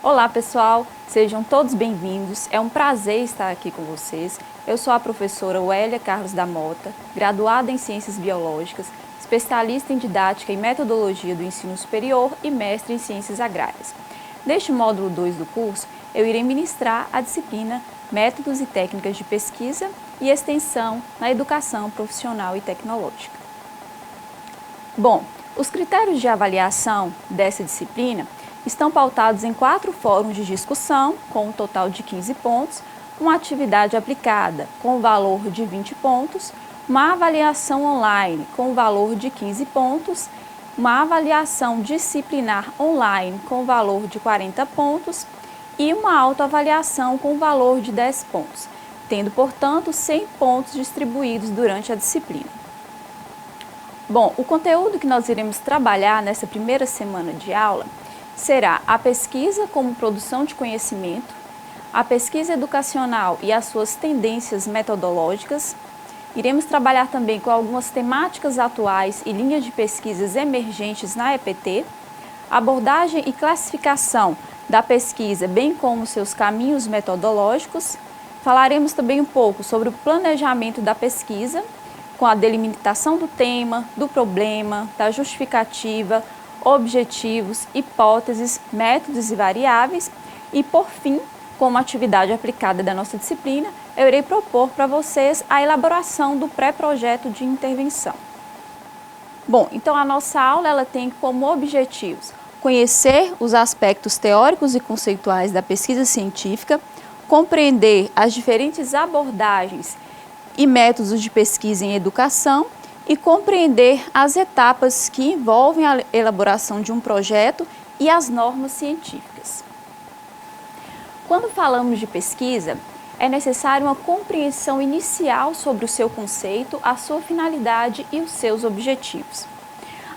Olá pessoal, sejam todos bem-vindos, é um prazer estar aqui com vocês. Eu sou a professora Wélia Carlos da Mota, graduada em Ciências Biológicas, especialista em Didática e Metodologia do Ensino Superior e mestre em Ciências Agrárias. Neste módulo 2 do curso, eu irei ministrar a disciplina Métodos e Técnicas de Pesquisa e Extensão na Educação Profissional e Tecnológica. Bom, os critérios de avaliação dessa disciplina estão pautados em 4 fóruns de discussão, com um total de 15 pontos, uma atividade aplicada com o valor de 20 pontos, uma avaliação online com o valor de 15 pontos, uma avaliação disciplinar online com o valor de 40 pontos e uma autoavaliação com o valor de 10 pontos, tendo, portanto, 100 pontos distribuídos durante a disciplina. Bom, o conteúdo que nós iremos trabalhar nessa primeira semana de aula será a pesquisa como produção de conhecimento, a pesquisa educacional e as suas tendências metodológicas. Iremos trabalhar também com algumas temáticas atuais e linhas de pesquisas emergentes na EPT, abordagem e classificação da pesquisa, bem como seus caminhos metodológicos. Falaremos também um pouco sobre o planejamento da pesquisa, com a delimitação do tema, do problema, da justificativa, objetivos, hipóteses, métodos e variáveis. E, por fim, como atividade aplicada da nossa disciplina, eu irei propor para vocês a elaboração do pré-projeto de intervenção. Bom, então a nossa aula ela tem como objetivos conhecer os aspectos teóricos e conceituais da pesquisa científica, compreender as diferentes abordagens e métodos de pesquisa em educação e compreender as etapas que envolvem a elaboração de um projeto e as normas científicas. Quando falamos de pesquisa, é necessário uma compreensão inicial sobre o seu conceito, a sua finalidade e os seus objetivos.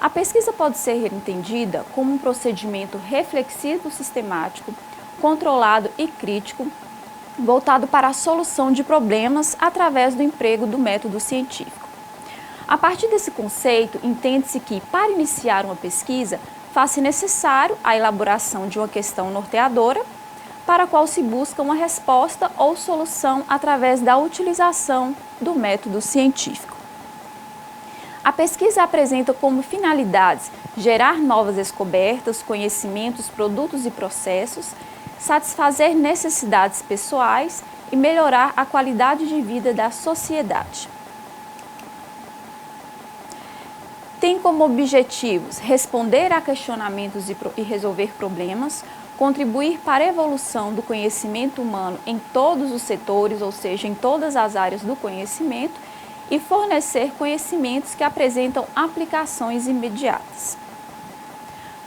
A pesquisa pode ser entendida como um procedimento reflexivo sistemático, controlado e crítico, voltado para a solução de problemas através do emprego do método científico. A partir desse conceito, entende-se que, para iniciar uma pesquisa, faz-se necessário a elaboração de uma questão norteadora, para a qual se busca uma resposta ou solução através da utilização do método científico. A pesquisa apresenta como finalidades gerar novas descobertas, conhecimentos, produtos e processos, satisfazer necessidades pessoais e melhorar a qualidade de vida da sociedade. Tem como objetivos responder a questionamentos e resolver problemas, contribuir para a evolução do conhecimento humano em todos os setores, ou seja, em todas as áreas do conhecimento, e fornecer conhecimentos que apresentam aplicações imediatas.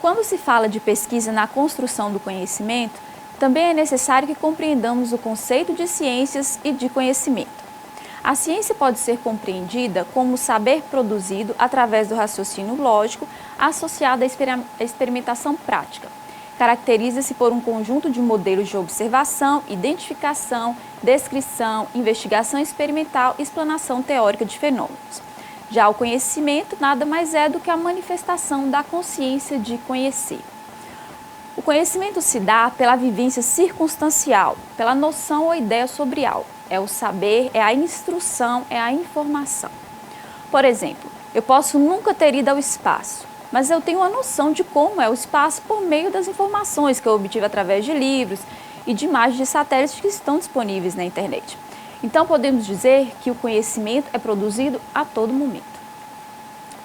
Quando se fala de pesquisa na construção do conhecimento, também é necessário que compreendamos o conceito de ciências e de conhecimento. A ciência pode ser compreendida como o saber produzido através do raciocínio lógico associado à experimentação prática. Caracteriza-se por um conjunto de modelos de observação, identificação, descrição, investigação experimental e explanação teórica de fenômenos. Já o conhecimento nada mais é do que a manifestação da consciência de conhecer. O conhecimento se dá pela vivência circunstancial, pela noção ou ideia sobre algo. É o saber, é a instrução, é a informação. Por exemplo, eu posso nunca ter ido ao espaço, mas eu tenho uma noção de como é o espaço por meio das informações que eu obtive através de livros e de imagens de satélites que estão disponíveis na internet. Então, podemos dizer que o conhecimento é produzido a todo momento.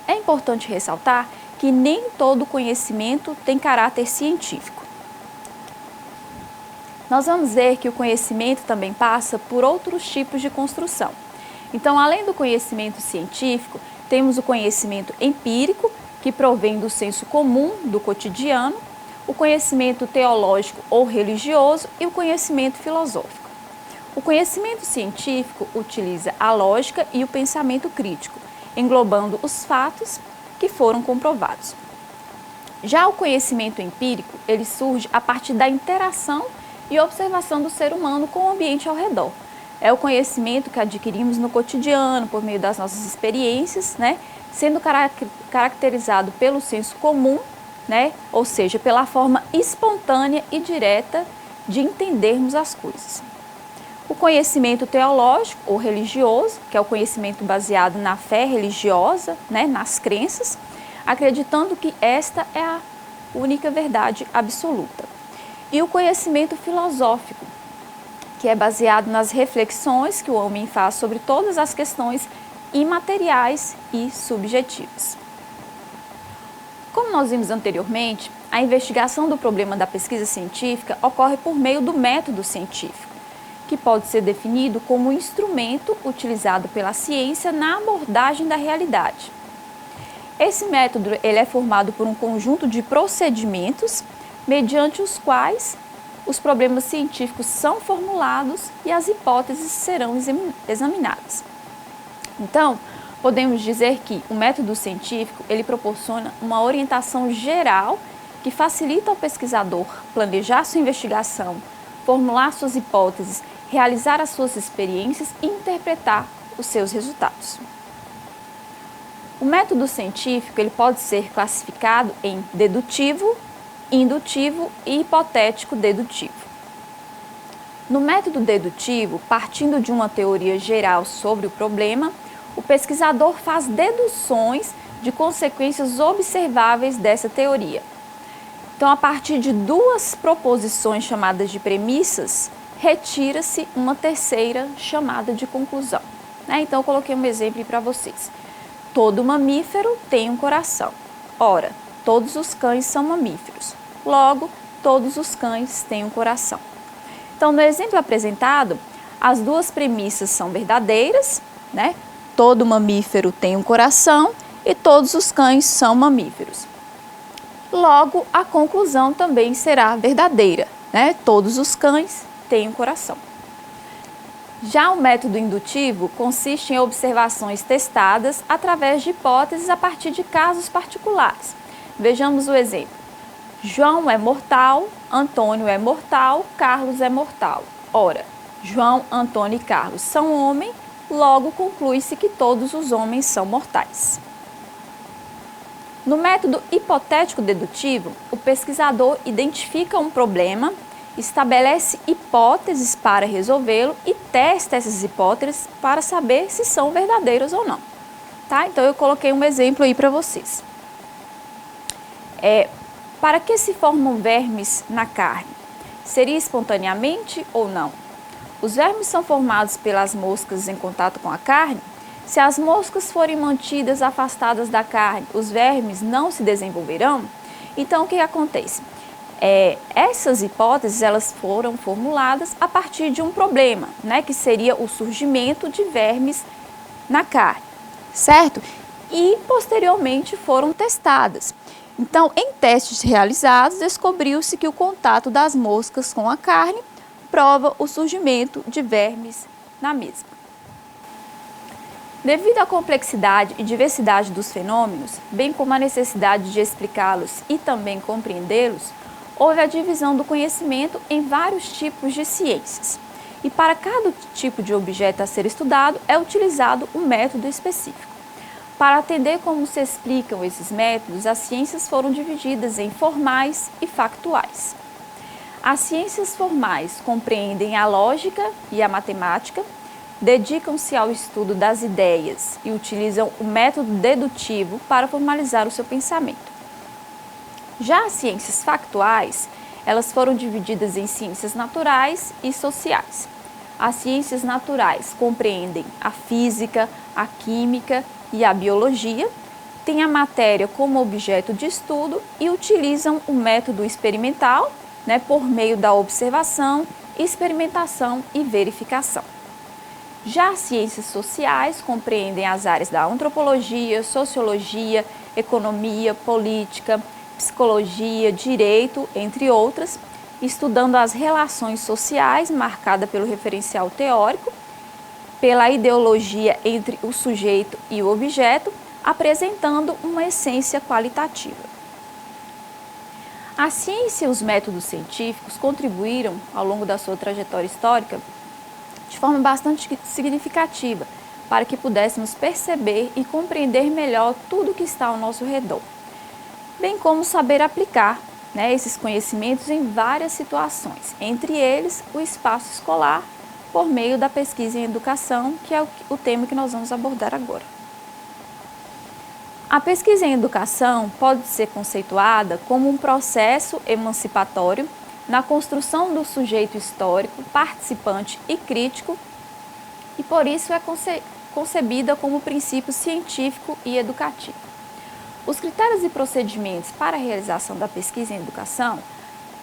É importante ressaltar que nem todo conhecimento tem caráter científico. Nós vamos ver que o conhecimento também passa por outros tipos de construção. Então, além do conhecimento científico, temos o conhecimento empírico, que provém do senso comum, do cotidiano, o conhecimento teológico ou religioso e o conhecimento filosófico. O conhecimento científico utiliza a lógica e o pensamento crítico, englobando os fatos que foram comprovados. Já o conhecimento empírico, ele surge a partir da interação e observação do ser humano com o ambiente ao redor. É o conhecimento que adquirimos no cotidiano, por meio das nossas experiências, sendo caracterizado pelo senso comum né? Ou seja, pela forma espontânea e direta de entendermos as coisas. O conhecimento teológico ou religioso, que é o conhecimento baseado na fé religiosa, né, nas crenças, acreditando que esta é a única verdade absoluta. E o conhecimento filosófico, que é baseado nas reflexões que o homem faz sobre todas as questões imateriais e subjetivas. Como nós vimos anteriormente, a investigação do problema da pesquisa científica ocorre por meio do método científico, que pode ser definido como um instrumento utilizado pela ciência na abordagem da realidade. Esse método ele é formado por um conjunto de procedimentos mediante os quais os problemas científicos são formulados e as hipóteses serão examinadas. Então, podemos dizer que o método científico ele proporciona uma orientação geral que facilita ao pesquisador planejar sua investigação, formular suas hipóteses, realizar as suas experiências e interpretar os seus resultados. O método científico ele pode ser classificado em dedutivo, indutivo e hipotético dedutivo. No método dedutivo, partindo de uma teoria geral sobre o problema, o pesquisador faz deduções de consequências observáveis dessa teoria. Então, a partir de duas proposições chamadas de premissas, retira-se uma terceira chamada de conclusão. Então, eu coloquei um exemplo para vocês. Todo mamífero tem um coração. Ora, todos os cães são mamíferos. Logo, todos os cães têm um coração. Então, no exemplo apresentado, as duas premissas são verdadeiras, né? Todo mamífero tem um coração e todos os cães são mamíferos. Logo, a conclusão também será verdadeira, né? Todos os cães têm um coração. Já o método indutivo consiste em observações testadas através de hipóteses a partir de casos particulares. Vejamos o exemplo. João é mortal, Antônio é mortal, Carlos é mortal. Ora, João, Antônio e Carlos são homens, logo conclui-se que todos os homens são mortais. No método hipotético dedutivo, o pesquisador identifica um problema, estabelece hipóteses para resolvê-lo e testa essas hipóteses para saber se são verdadeiras ou não. Tá? Então, eu coloquei um exemplo aí para vocês. Para que se formam vermes na carne? Seria espontaneamente ou não? Os vermes são formados pelas moscas em contato com a carne? Se as moscas forem mantidas afastadas da carne, os vermes não se desenvolverão? Então, o que acontece? Essas hipóteses elas foram formuladas a partir de um problema, né, que seria o surgimento de vermes na carne, certo? E, posteriormente, foram testadas. Então, em testes realizados, descobriu-se que o contato das moscas com a carne prova o surgimento de vermes na mesma. Devido à complexidade e diversidade dos fenômenos, bem como à necessidade de explicá-los e também compreendê-los, houve a divisão do conhecimento em vários tipos de ciências. E para cada tipo de objeto a ser estudado, é utilizado um método específico. Para atender como se explicam esses métodos, as ciências foram divididas em formais e factuais. As ciências formais compreendem a lógica e a matemática, dedicam-se ao estudo das ideias e utilizam o método dedutivo para formalizar o seu pensamento. Já as ciências factuais, elas foram divididas em ciências naturais e sociais. As ciências naturais compreendem a física, a química e a biologia, têm a matéria como objeto de estudo e utilizam o método experimental, né, por meio da observação, experimentação e verificação. Já as ciências sociais compreendem as áreas da antropologia, sociologia, economia, política, psicologia, direito, entre outras, estudando as relações sociais marcadas pelo referencial teórico, pela ideologia entre o sujeito e o objeto, apresentando uma essência qualitativa. A ciência e os métodos científicos contribuíram, ao longo da sua trajetória histórica, de forma bastante significativa, para que pudéssemos perceber e compreender melhor tudo que está ao nosso redor. bem como saber aplicar, né, esses conhecimentos em várias situações, entre eles o espaço escolar, por meio da pesquisa em educação, que é o tema que nós vamos abordar agora. A pesquisa em educação pode ser conceituada como um processo emancipatório na construção do sujeito histórico, participante e crítico, e por isso é concebida como princípio científico e educativo. Os critérios e procedimentos para a realização da pesquisa em educação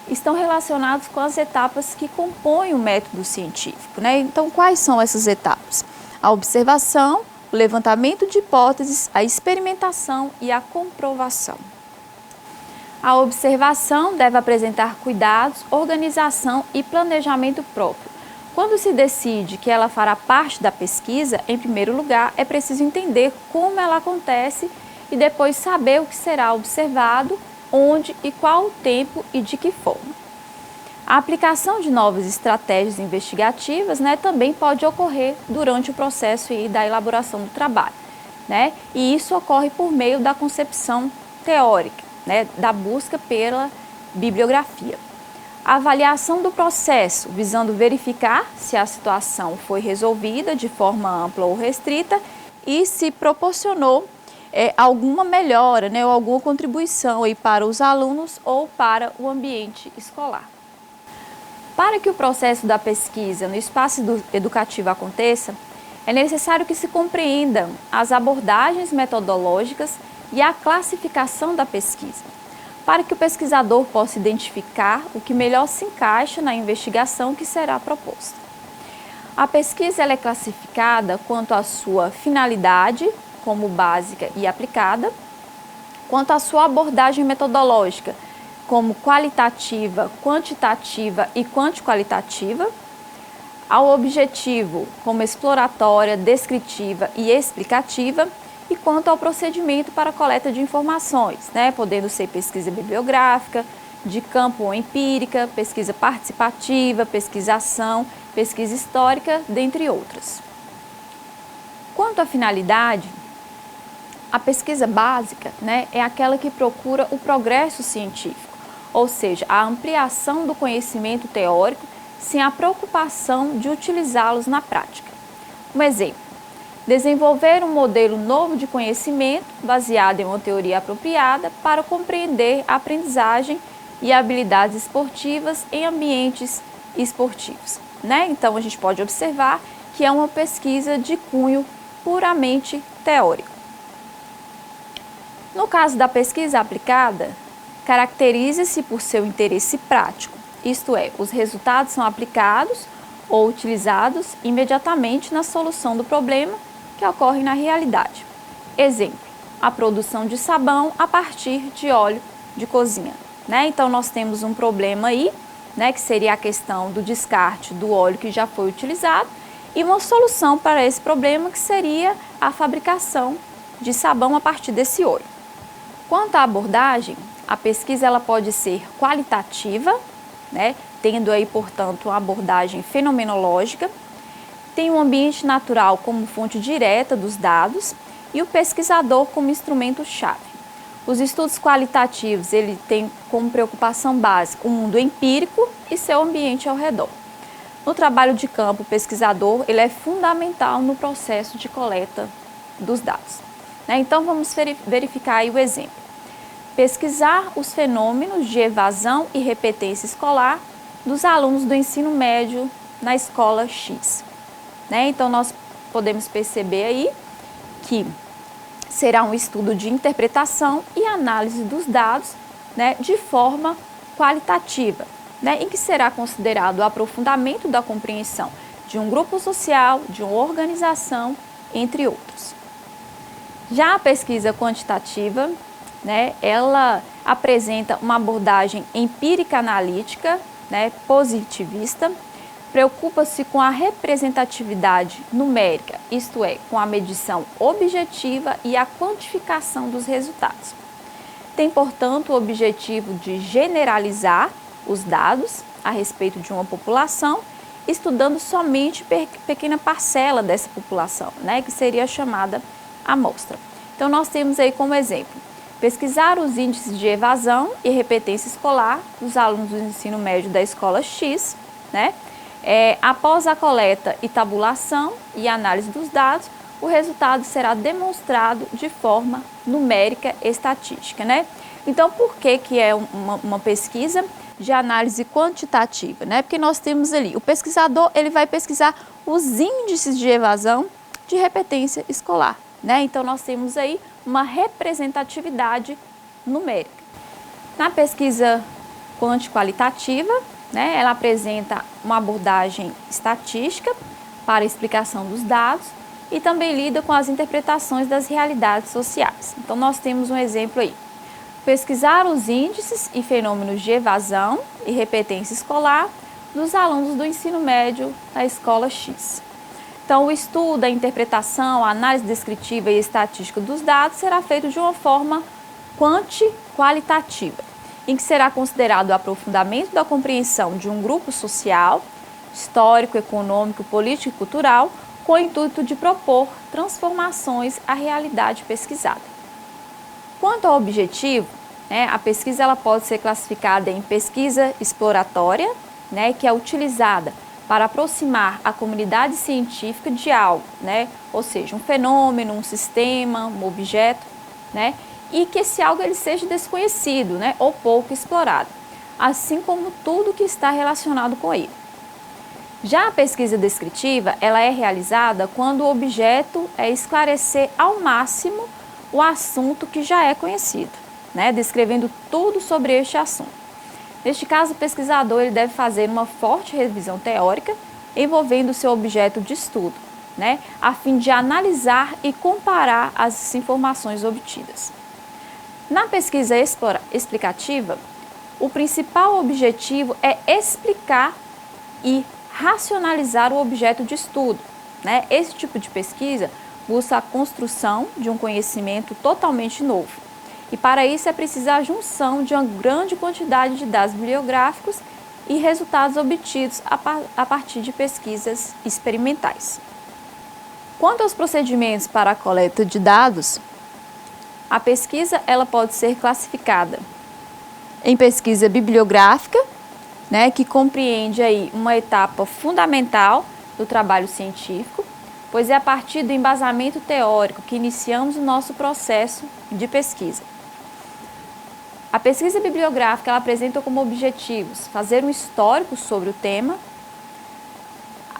estão relacionados com as etapas que compõem o método científico, né? Então, quais são essas etapas? A observação, o levantamento de hipóteses, a experimentação e a comprovação. A observação deve apresentar cuidados, organização e planejamento próprio. Quando se decide que ela fará parte da pesquisa, em primeiro lugar, é preciso entender como ela acontece e depois saber o que será observado, onde e qual o tempo e de que forma. A aplicação de novas estratégias investigativas, né, também pode ocorrer durante o processo da elaboração do trabalho, né, e isso ocorre por meio da concepção teórica, né, da busca pela bibliografia. A avaliação do processo, visando verificar se a situação foi resolvida de forma ampla ou restrita e se proporcionou alguma melhora, né, ou alguma contribuição aí para os alunos ou para o ambiente escolar. Para que o processo da pesquisa no espaço educativo aconteça, é necessário que se compreendam as abordagens metodológicas e a classificação da pesquisa, para que o pesquisador possa identificar o que melhor se encaixa na investigação que será proposta. A pesquisa ela é classificada quanto à sua finalidade, como básica e aplicada, quanto à sua abordagem metodológica, como qualitativa, quantitativa e quantiqualitativa, ao objetivo, como exploratória, descritiva e explicativa, e quanto ao procedimento para a coleta de informações, né, podendo ser pesquisa bibliográfica, de campo ou empírica, pesquisa participativa, pesquisação, pesquisa histórica, dentre outras. Quanto à finalidade, a pesquisa básica, né, é aquela que procura o progresso científico, ou seja, a ampliação do conhecimento teórico sem a preocupação de utilizá-los na prática. Um exemplo, desenvolver um modelo novo de conhecimento baseado em uma teoria apropriada para compreender a aprendizagem e habilidades esportivas em ambientes esportivos, né? Então, a gente pode observar que é uma pesquisa de cunho puramente teórico. No caso da pesquisa aplicada, caracteriza-se por seu interesse prático, isto é, os resultados são aplicados ou utilizados imediatamente na solução do problema que ocorre na realidade. Exemplo, a produção de sabão a partir de óleo de cozinha, né? Então, nós temos um problema aí, né, que seria a questão do descarte do óleo que já foi utilizado e uma solução para esse problema que seria a fabricação de sabão a partir desse óleo. Quanto à abordagem, a pesquisa ela pode ser qualitativa, né, tendo aí, portanto, uma abordagem fenomenológica, tem o ambiente natural como fonte direta dos dados e o pesquisador como instrumento-chave. Os estudos qualitativos, ele tem como preocupação básica o mundo empírico e seu ambiente ao redor. No trabalho de campo, o pesquisador ele é fundamental no processo de coleta dos dados, né? Então, vamos verificar aí o exemplo. Pesquisar os fenômenos de evasão e repetência escolar dos alunos do ensino médio na escola X, né? Então, nós podemos perceber aí que será um estudo de interpretação e análise dos dados, né, de forma qualitativa, né, em que será considerado o aprofundamento da compreensão de um grupo social, de uma organização, entre outros. Já a pesquisa quantitativa, né, ela apresenta uma abordagem empírica analítica, né, positivista, preocupa-se com a representatividade numérica, isto é, com a medição objetiva e a quantificação dos resultados. Tem, portanto, o objetivo de generalizar os dados a respeito de uma população, estudando somente pequena parcela dessa população, né, que seria chamada amostra. Então, nós temos aí como exemplo pesquisar os índices de evasão e repetência escolar dos alunos do ensino médio da escola X, né? Após a coleta e tabulação e análise dos dados, o resultado será demonstrado de forma numérica e estatística, né? Então, por que é uma pesquisa de análise quantitativa, né? Porque nós temos ali, o pesquisador, ele vai pesquisar os índices de evasão de repetência escolar, né? Então, nós temos aí uma representatividade numérica. Na pesquisa quantitativa, né, ela apresenta uma abordagem estatística para a explicação dos dados e também lida com as interpretações das realidades sociais. Então, nós temos um exemplo aí. Pesquisar os índices e fenômenos de evasão e repetência escolar dos alunos do ensino médio da escola X. Então, o estudo, a interpretação, a análise descritiva e estatística dos dados será feito de uma forma qualitativa, em que será considerado o aprofundamento da compreensão de um grupo social, histórico, econômico, político e cultural, com o intuito de propor transformações à realidade pesquisada. Quanto ao objetivo, né, a pesquisa ela pode ser classificada em pesquisa exploratória, né, que é utilizada para aproximar a comunidade científica de algo, né, ou seja, um fenômeno, um sistema, um objeto, né, e que esse algo ele seja desconhecido, né, ou pouco explorado, assim como tudo que está relacionado com ele. Já a pesquisa descritiva, ela é realizada quando o objeto é esclarecer ao máximo o assunto que já é conhecido, né, descrevendo tudo sobre este assunto. Neste caso, o pesquisador ele deve fazer uma forte revisão teórica envolvendo o seu objeto de estudo, né, a fim de analisar e comparar as informações obtidas. Na pesquisa explicativa, o principal objetivo é explicar e racionalizar o objeto de estudo, né? Esse tipo de pesquisa busca a construção de um conhecimento totalmente novo. E para isso é preciso a junção de uma grande quantidade de dados bibliográficos e resultados obtidos a partir de pesquisas experimentais. Quanto aos procedimentos para a coleta de dados, a pesquisa ela pode ser classificada em pesquisa bibliográfica, né, que compreende aí uma etapa fundamental do trabalho científico, pois é a partir do embasamento teórico que iniciamos o nosso processo de pesquisa. A pesquisa bibliográfica ela apresenta como objetivos fazer um histórico sobre o tema,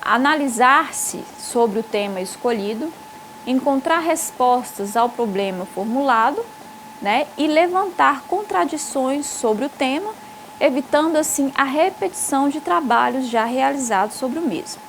analisar-se sobre o tema escolhido, encontrar respostas ao problema formulado, né, e levantar contradições sobre o tema, evitando assim a repetição de trabalhos já realizados sobre o mesmo.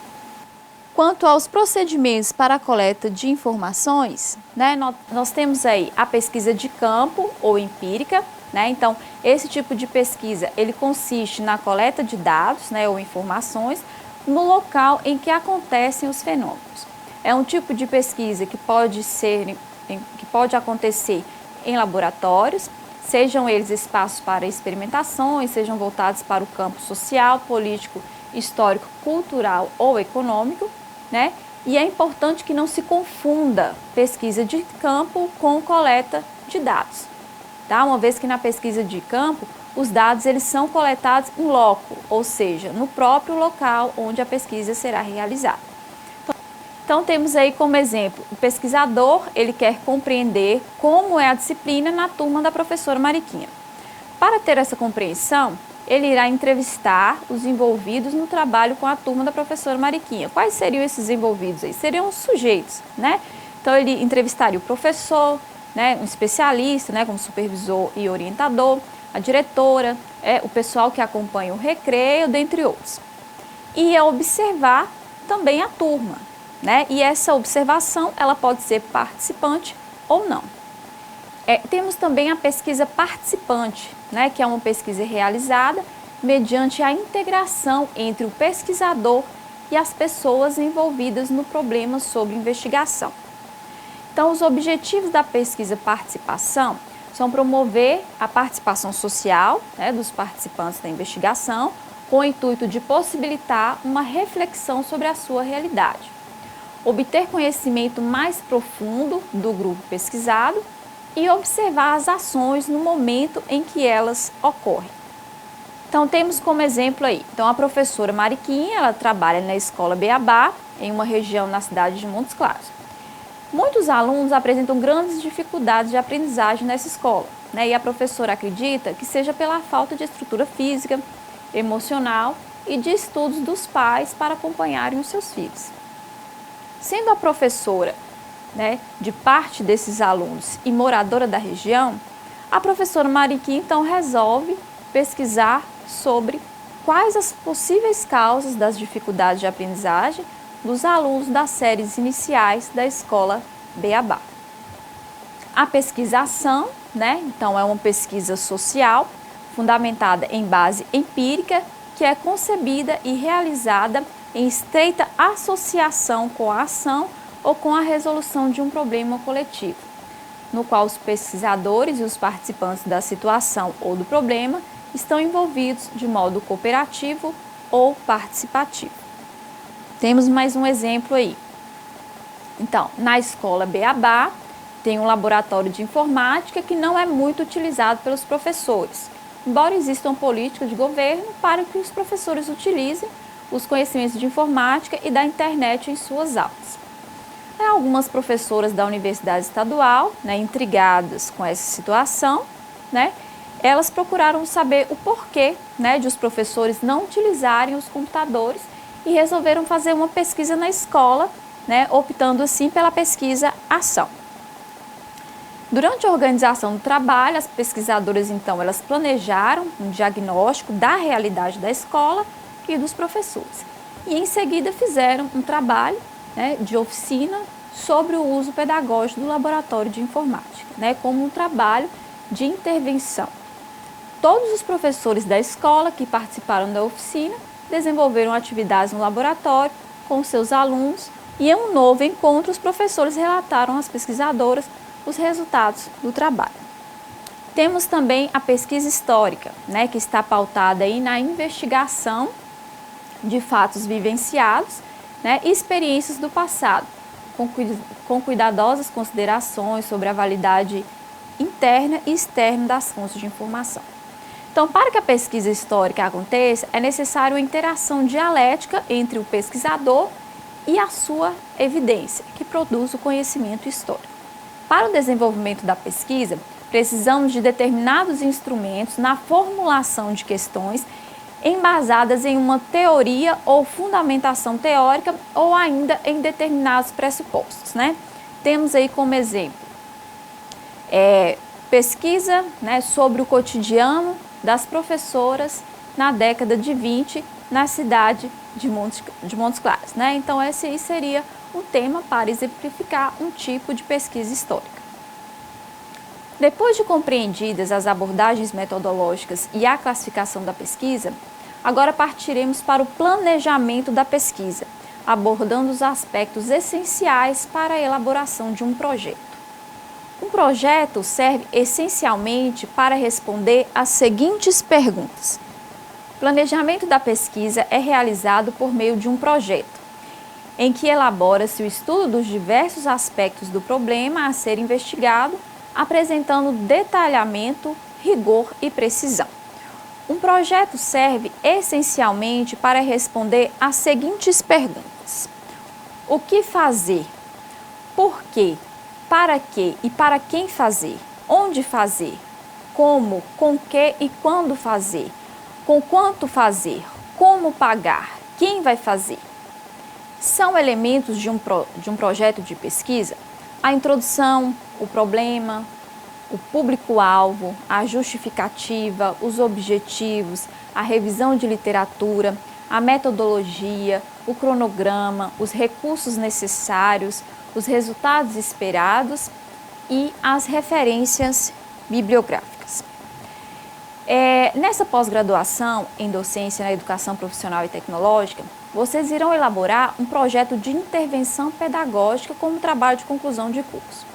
Quanto aos procedimentos para a coleta de informações, né, nós temos aí a pesquisa de campo ou empírica, né? Então, esse tipo de pesquisa ele consiste na coleta de dados, né, ou informações no local em que acontecem os fenômenos. É um tipo de pesquisa que pode acontecer em laboratórios, sejam eles espaços para experimentações, sejam voltados para o campo social, político, histórico, cultural ou econômico, né? E é importante que não se confunda pesquisa de campo com coleta de dados, tá? Uma vez que na pesquisa de campo, os dados eles são coletados em loco, ou seja, no próprio local onde a pesquisa será realizada. Então, temos aí como exemplo, o pesquisador, ele quer compreender como é a disciplina na turma da professora Mariquinha. Para ter essa compreensão, ele irá entrevistar os envolvidos no trabalho com a turma da professora Mariquinha. Quais seriam esses envolvidos aí? Seriam os sujeitos, né? Então, ele entrevistaria o professor, né, um especialista, né, como supervisor e orientador, a diretora, o pessoal que acompanha o recreio, dentre outros. E ia observar também a turma, né? E essa observação ela pode ser participante ou não. Temos também a pesquisa participante, né? Que é uma pesquisa realizada mediante a integração entre o pesquisador e as pessoas envolvidas no problema sobre investigação. Então, os objetivos da pesquisa participação são promover a participação social, né, dos participantes da investigação, com o intuito de possibilitar uma reflexão sobre a sua realidade, obter conhecimento mais profundo do grupo pesquisado e observar as ações no momento em que elas ocorrem. Então, temos como exemplo aí, então a professora Mariquinha, ela trabalha na escola Beabá, em uma região na cidade de Montes Claros. Muitos alunos apresentam grandes dificuldades de aprendizagem nessa escola, né? E a professora acredita que seja pela falta de estrutura física, emocional e de estudos dos pais para acompanharem os seus filhos. Sendo a professora, né, de parte desses alunos e moradora da região, a professora Mariquinha então resolve pesquisar sobre quais as possíveis causas das dificuldades de aprendizagem dos alunos das séries iniciais da escola Beabá. A pesquisação, né, então é uma pesquisa social fundamentada em base empírica que é concebida e realizada em estreita associação com a ação ou com a resolução de um problema coletivo, no qual os pesquisadores e os participantes da situação ou do problema estão envolvidos de modo cooperativo ou participativo. Temos mais um exemplo aí. Então, na escola Beabá, tem um laboratório de informática que não é muito utilizado pelos professores, embora existam políticas de governo para que os professores utilizem os conhecimentos de informática e da internet em suas aulas. Algumas professoras da Universidade Estadual, né, intrigadas com essa situação, né, elas procuraram saber o porquê, né, de os professores não utilizarem os computadores e resolveram fazer uma pesquisa na escola, né, optando assim pela pesquisa ação. Durante a organização do trabalho, as pesquisadoras então elas planejaram um diagnóstico da realidade da escola e dos professores e em seguida fizeram um trabalho, né, de oficina sobre o uso pedagógico do laboratório de informática, né, como um trabalho de intervenção. Todos os professores da escola que participaram da oficina desenvolveram atividades no laboratório com seus alunos e em um novo encontro os professores relataram às pesquisadoras os resultados do trabalho. Temos também a pesquisa histórica, né, que está pautada aí na investigação de fatos vivenciados, né, e experiências do passado, com cuidadosas considerações sobre a validade interna e externa das fontes de informação. Então, para que a pesquisa histórica aconteça, é necessário a interação dialética entre o pesquisador e a sua evidência, que produz o conhecimento histórico. Para o desenvolvimento da pesquisa, precisamos de determinados instrumentos na formulação de questões embasadas em uma teoria ou fundamentação teórica ou ainda em determinados pressupostos, né? Temos aí como exemplo pesquisa, né, sobre o cotidiano das professoras na década de 20 na cidade de Montes Claros, né? Então esse aí seria um tema para exemplificar um tipo de pesquisa histórica. Depois de compreendidas as abordagens metodológicas e a classificação da pesquisa, agora partiremos para o planejamento da pesquisa, abordando os aspectos essenciais para a elaboração de um projeto. Um projeto serve essencialmente para responder às seguintes perguntas. O planejamento da pesquisa é realizado por meio de um projeto, em que elabora-se o estudo dos diversos aspectos do problema a ser investigado, apresentando detalhamento, rigor e precisão. Um projeto serve essencialmente para responder às seguintes perguntas: o que fazer? Por quê? Para quê e para quem fazer? Onde fazer? Como, com que e quando fazer? Com quanto fazer? Como pagar? Quem vai fazer? São elementos de um projeto de pesquisa a introdução, o problema, o público-alvo, a justificativa, os objetivos, a revisão de literatura, a metodologia, o cronograma, os recursos necessários, os resultados esperados e as referências bibliográficas. Nessa pós-graduação em docência na educação profissional e tecnológica, vocês irão elaborar um projeto de intervenção pedagógica como trabalho de conclusão de curso.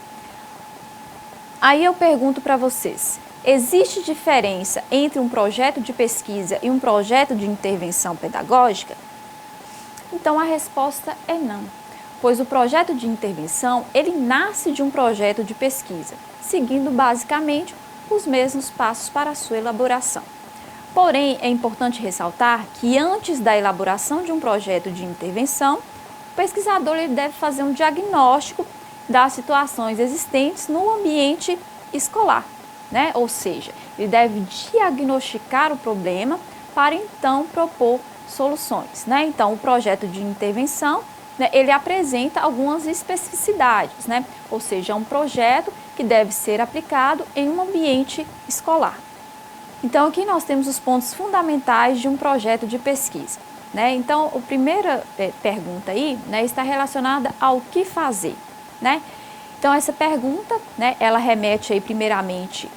Aí eu pergunto para vocês, existe diferença entre um projeto de pesquisa e um projeto de intervenção pedagógica? Então a resposta é não. pois o projeto de intervenção, ele nasce de um projeto de pesquisa, seguindo basicamente os mesmos passos para a sua elaboração. Porém, é importante ressaltar que antes da elaboração de um projeto de intervenção, o pesquisador ele deve fazer um diagnóstico das situações existentes no ambiente escolar, né? Ou seja, ele deve diagnosticar o problema para então propor soluções, né? Então, o projeto de intervenção, né, ele apresenta algumas especificidades, né? Ou seja, é um projeto que deve ser aplicado em um ambiente escolar. Então, aqui nós temos os pontos fundamentais de um projeto de pesquisa, né? Então, a primeira pergunta aí, né, está relacionada ao que fazer, né? Então, essa pergunta, né, ela remete aí primeiramente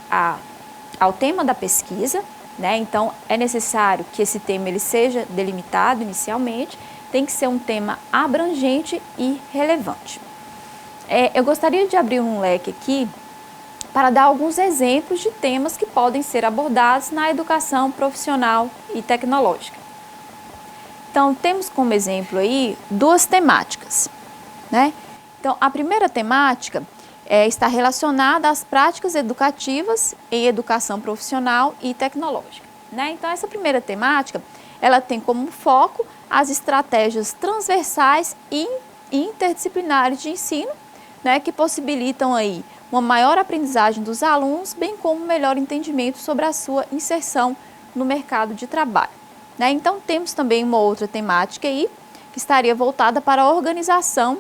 ao tema da pesquisa, né? Então, é necessário que esse tema ele seja delimitado inicialmente, tem que ser um tema abrangente e relevante. Eu gostaria de abrir um leque aqui para dar alguns exemplos de temas que podem ser abordados na educação profissional e tecnológica. Então, temos como exemplo aí duas temáticas, né? Então, a primeira temática está relacionada às práticas educativas em educação profissional e tecnológica, né? Então, essa primeira temática, ela tem como foco as estratégias transversais e interdisciplinares de ensino, né, que possibilitam aí uma maior aprendizagem dos alunos, bem como um melhor entendimento sobre a sua inserção no mercado de trabalho, né? Então, temos também uma outra temática aí, que estaria voltada para a organização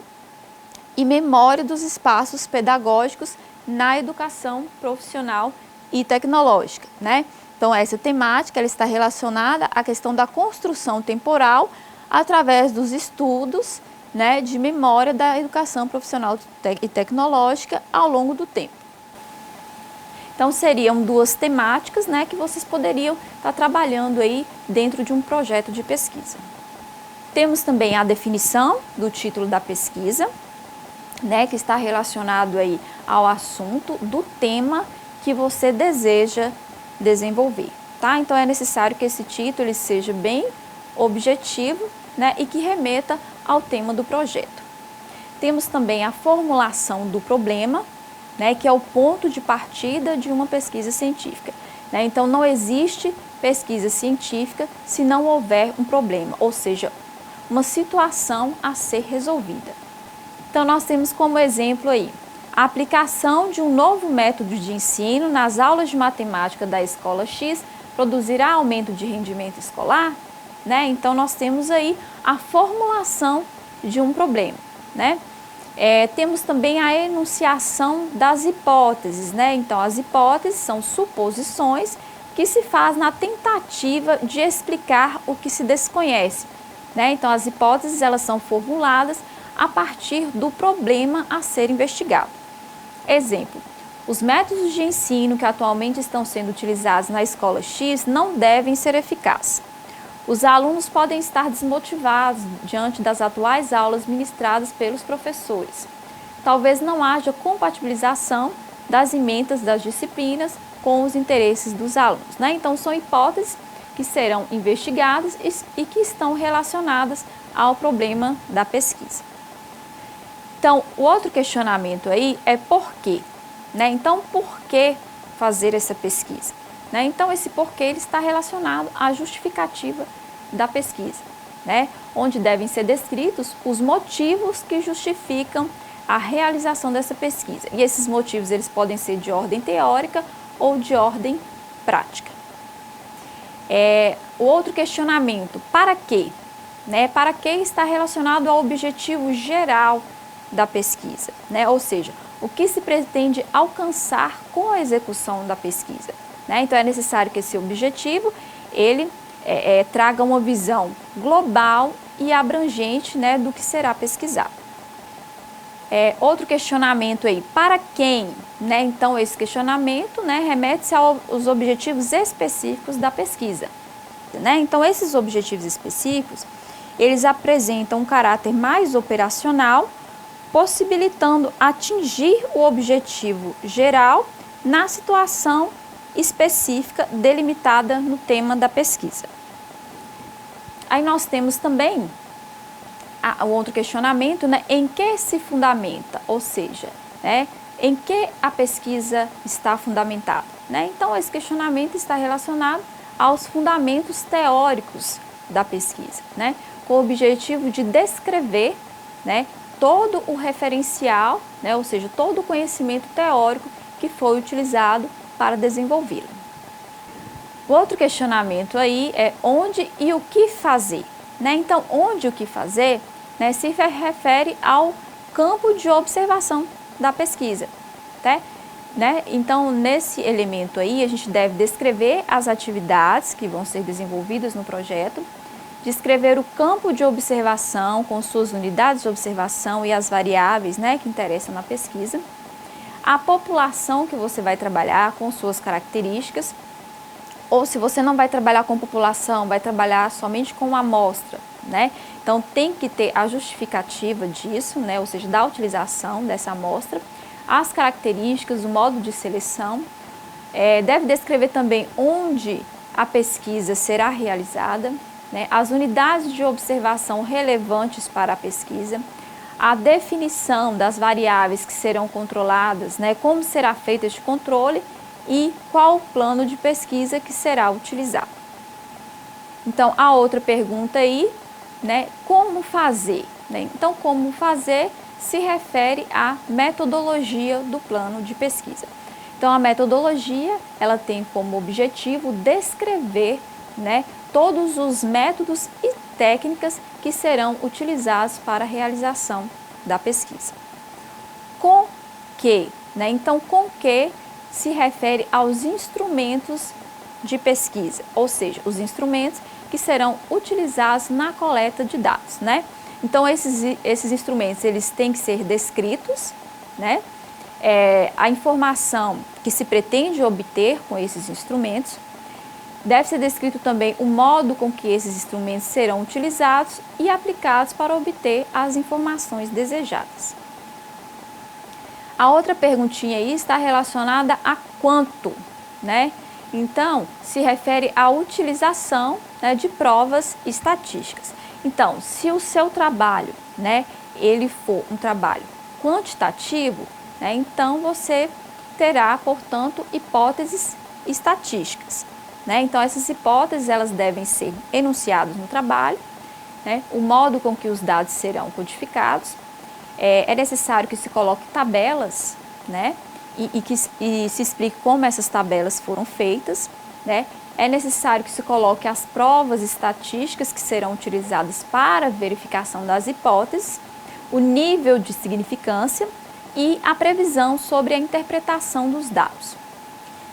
e memória dos espaços pedagógicos na educação profissional e tecnológica, né? Então, essa temática ela está relacionada à questão da construção temporal através dos estudos, né, de memória da educação profissional e tecnológica ao longo do tempo. Então, seriam duas temáticas, né, que vocês poderiam estar trabalhando aí dentro de um projeto de pesquisa. Temos também a definição do título da pesquisa, né, que está relacionado aí ao assunto do tema que você deseja desenvolver, tá? Então, é necessário que esse título ele seja bem objetivo, né, e que remeta ao tema do projeto. Temos também a formulação do problema, né, que é o ponto de partida de uma pesquisa científica, né? Então, não existe pesquisa científica se não houver um problema, ou seja, uma situação a ser resolvida. Então, nós temos como exemplo aí a aplicação de um novo método de ensino nas aulas de matemática da escola X produzirá aumento de rendimento escolar, né? Então, nós temos aí a formulação de um problema, né? Temos também a enunciação das hipóteses, né? Então, as hipóteses são suposições que se faz na tentativa de explicar o que se desconhece, né? Então, as hipóteses elas são formuladas a partir do problema a ser investigado. Exemplo, os métodos de ensino que atualmente estão sendo utilizados na escola X não devem ser eficazes. Os alunos podem estar desmotivados diante das atuais aulas ministradas pelos professores. Talvez não haja compatibilização das emendas das disciplinas com os interesses dos alunos, né? Então, são hipóteses que serão investigadas e que estão relacionadas ao problema da pesquisa. Então, o outro questionamento aí é por quê, né? Então, por que fazer essa pesquisa? Né? Então, esse porquê ele está relacionado à justificativa da pesquisa, né? Onde devem ser descritos os motivos que justificam a realização dessa pesquisa. E esses motivos eles podem ser de ordem teórica ou de ordem prática. O outro questionamento, para quê? Né? Para que está relacionado ao objetivo geral da pesquisa, né? Ou seja, o que se pretende alcançar com a execução da pesquisa, né? Então, é necessário que esse objetivo ele traga uma visão global e abrangente, né, do que será pesquisado. Outro questionamento aí, para quem? Né? Então, esse questionamento, né, remete-se aos objetivos específicos da pesquisa, né? Então, esses objetivos específicos, eles apresentam um caráter mais operacional, possibilitando atingir o objetivo geral na situação específica delimitada no tema da pesquisa. Aí nós temos também o outro questionamento, né, em que se fundamenta, ou seja, né, em que a pesquisa está fundamentada, né? Então, esse questionamento está relacionado aos fundamentos teóricos da pesquisa, né, com o objetivo de descrever, né, todo o referencial, né, ou seja, todo o conhecimento teórico que foi utilizado para desenvolvê-la. O outro questionamento aí é onde e o que fazer, né? Então, onde e o que fazer, né, se refere ao campo de observação da pesquisa, tá? Né? Então, nesse elemento aí, a gente deve descrever as atividades que vão ser desenvolvidas no projeto, descrever o campo de observação com suas unidades de observação e as variáveis, né, que interessam na pesquisa, a população que você vai trabalhar com suas características, ou se você não vai trabalhar com população, vai trabalhar somente com amostra, né? Então, tem que ter a justificativa disso, né, ou seja, da utilização dessa amostra, as características, o modo de seleção, deve descrever também onde a pesquisa será realizada, né, as unidades de observação relevantes para a pesquisa, a definição das variáveis que serão controladas, né, como será feito este controle e qual o plano de pesquisa que será utilizado. Então, a outra pergunta aí, né, como fazer? Né? Então, como fazer se refere à metodologia do plano de pesquisa. Então, a metodologia, ela tem como objetivo descrever, né, todos os métodos e técnicas que serão utilizados para a realização da pesquisa. Com que, né? Então, com que se refere aos instrumentos de pesquisa, ou seja, os instrumentos que serão utilizados na coleta de dados, né? Então, esses instrumentos, eles têm que ser descritos, né? A informação que se pretende obter com esses instrumentos, deve ser descrito também o modo com que esses instrumentos serão utilizados e aplicados para obter as informações desejadas. A outra perguntinha aí está relacionada a quanto, né? Então, se refere à utilização, né, de provas estatísticas. Então, se o seu trabalho, né, ele for um trabalho quantitativo, né, então você terá, portanto, hipóteses estatísticas, né? Então, essas hipóteses, elas devem ser enunciadas no trabalho, né, o modo com que os dados serão codificados. É necessário que se coloque tabelas, né, e se explique como essas tabelas foram feitas, né. É necessário que se coloque as provas estatísticas que serão utilizadas para a verificação das hipóteses, o nível de significância e a previsão sobre a interpretação dos dados.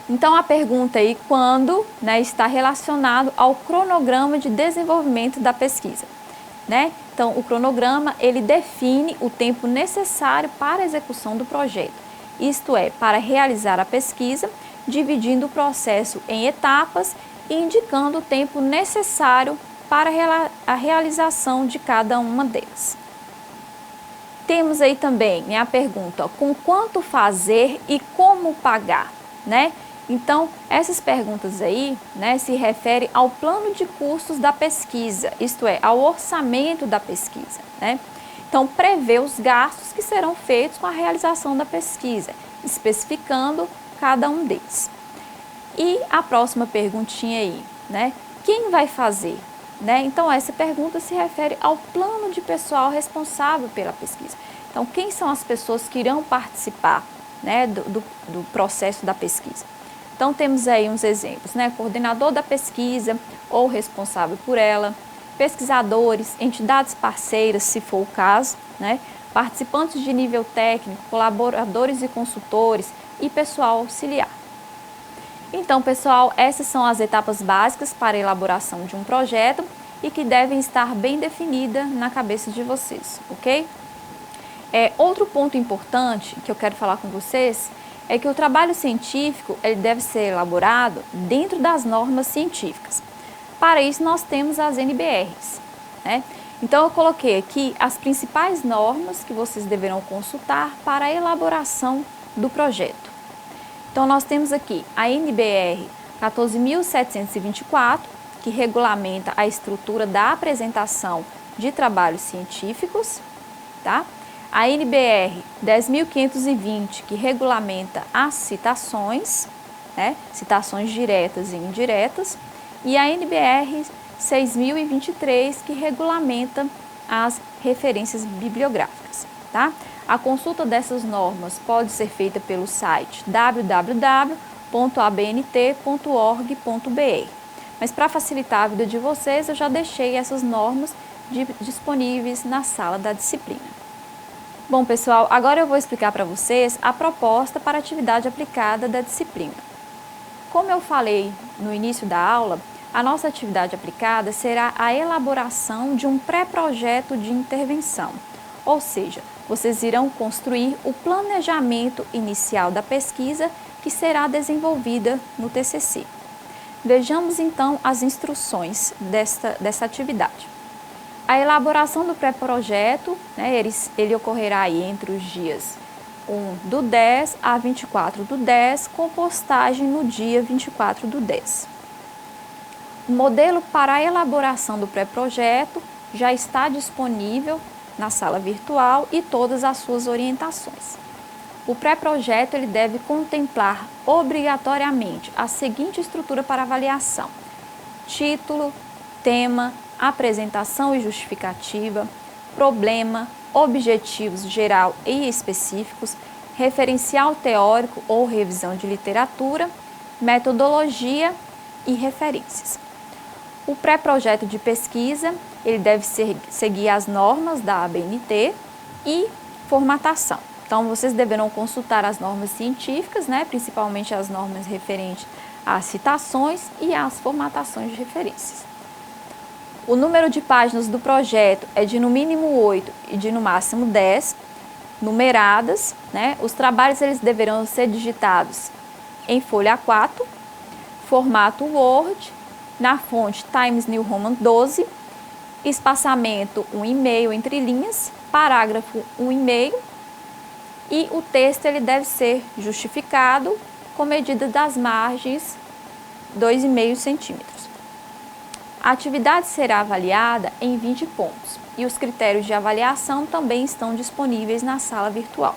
Então, a pergunta aí, quando, né, está relacionado ao cronograma de desenvolvimento da pesquisa, né? Então, o cronograma, ele define o tempo necessário para a execução do projeto, isto é, para realizar a pesquisa, dividindo o processo em etapas e indicando o tempo necessário para a realização de cada uma delas. Temos aí também, né, a pergunta, com quanto fazer e como pagar, né? Então, essas perguntas aí, né, se referem ao plano de custos da pesquisa, isto é, ao orçamento da pesquisa, né? Então, prevê os gastos que serão feitos com a realização da pesquisa, especificando cada um deles. E a próxima perguntinha aí, né? Quem vai fazer? Né? Então, essa pergunta se refere ao plano de pessoal responsável pela pesquisa. Então, quem são as pessoas que irão participar, né, do processo da pesquisa? Então, temos aí uns exemplos, né? Coordenador da pesquisa ou responsável por ela, pesquisadores, entidades parceiras, se for o caso, né? Participantes de nível técnico, colaboradores e consultores e pessoal auxiliar. Então, pessoal, essas são as etapas básicas para a elaboração de um projeto e que devem estar bem definidas na cabeça de vocês, ok? Outro ponto importante que eu quero falar com vocês é que o trabalho científico ele deve ser elaborado dentro das normas científicas. Para isso, nós temos as NBRs, né? Então, eu coloquei aqui as principais normas que vocês deverão consultar para a elaboração do projeto. Então, nós temos aqui a NBR 14.724, que regulamenta a estrutura da apresentação de trabalhos científicos, tá? A NBR 10.520, que regulamenta as citações, né? Citações diretas e indiretas, e a NBR 6.023, que regulamenta as referências bibliográficas, tá? A consulta dessas normas pode ser feita pelo site www.abnt.org.br. Mas para facilitar a vida de vocês, eu já deixei essas normas disponíveis na sala da disciplina. Bom, pessoal, agora eu vou explicar para vocês a proposta para a atividade aplicada da disciplina. Como eu falei no início da aula, a nossa atividade aplicada será a elaboração de um pré-projeto de intervenção, ou seja, vocês irão construir o planejamento inicial da pesquisa que será desenvolvida no TCC. Vejamos então as instruções dessa atividade. A elaboração do pré-projeto, né, ele ocorrerá aí entre os dias 1/10 a 24/10, com postagem no dia 24/10. O modelo para a elaboração do pré-projeto já está disponível na sala virtual e todas as suas orientações. O pré-projeto ele deve contemplar obrigatoriamente a seguinte estrutura para avaliação: título, tema, apresentação e justificativa, problema, objetivos geral e específicos, referencial teórico ou revisão de literatura, metodologia e referências. O pré-projeto de pesquisa, ele deve seguir as normas da ABNT e formatação. Então, vocês deverão consultar as normas científicas, né, principalmente as normas referentes às citações e às formatações de referências. O número de páginas do projeto é de no mínimo 8 e de no máximo 10, numeradas, né? Os trabalhos eles deverão ser digitados em folha A4, formato Word, na fonte Times New Roman 12, espaçamento 1,5 entre linhas, parágrafo 1,5 e o texto ele deve ser justificado com medida das margens 2,5 centímetros. A atividade será avaliada em 20 pontos e os critérios de avaliação também estão disponíveis na sala virtual.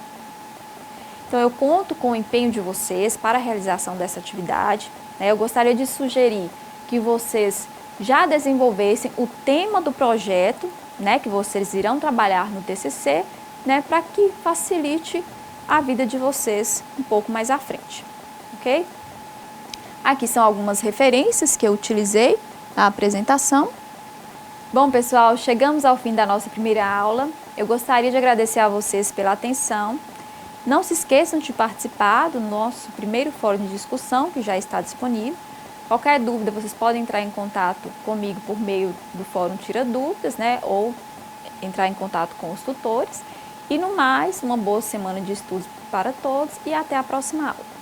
Então, eu conto com o empenho de vocês para a realização dessa atividade, né? Eu gostaria de sugerir que vocês já desenvolvessem o tema do projeto, né, que vocês irão trabalhar no TCC, né, para que facilite a vida de vocês um pouco mais à frente, ok? Aqui são algumas referências que eu utilizei na apresentação. Bom, pessoal, chegamos ao fim da nossa primeira aula. Eu gostaria de agradecer a vocês pela atenção. Não se esqueçam de participar do nosso primeiro fórum de discussão, que já está disponível. Qualquer dúvida, vocês podem entrar em contato comigo por meio do Fórum Tira Dúvidas, né? Ou entrar em contato com os tutores. E no mais, uma boa semana de estudos para todos e até a próxima aula.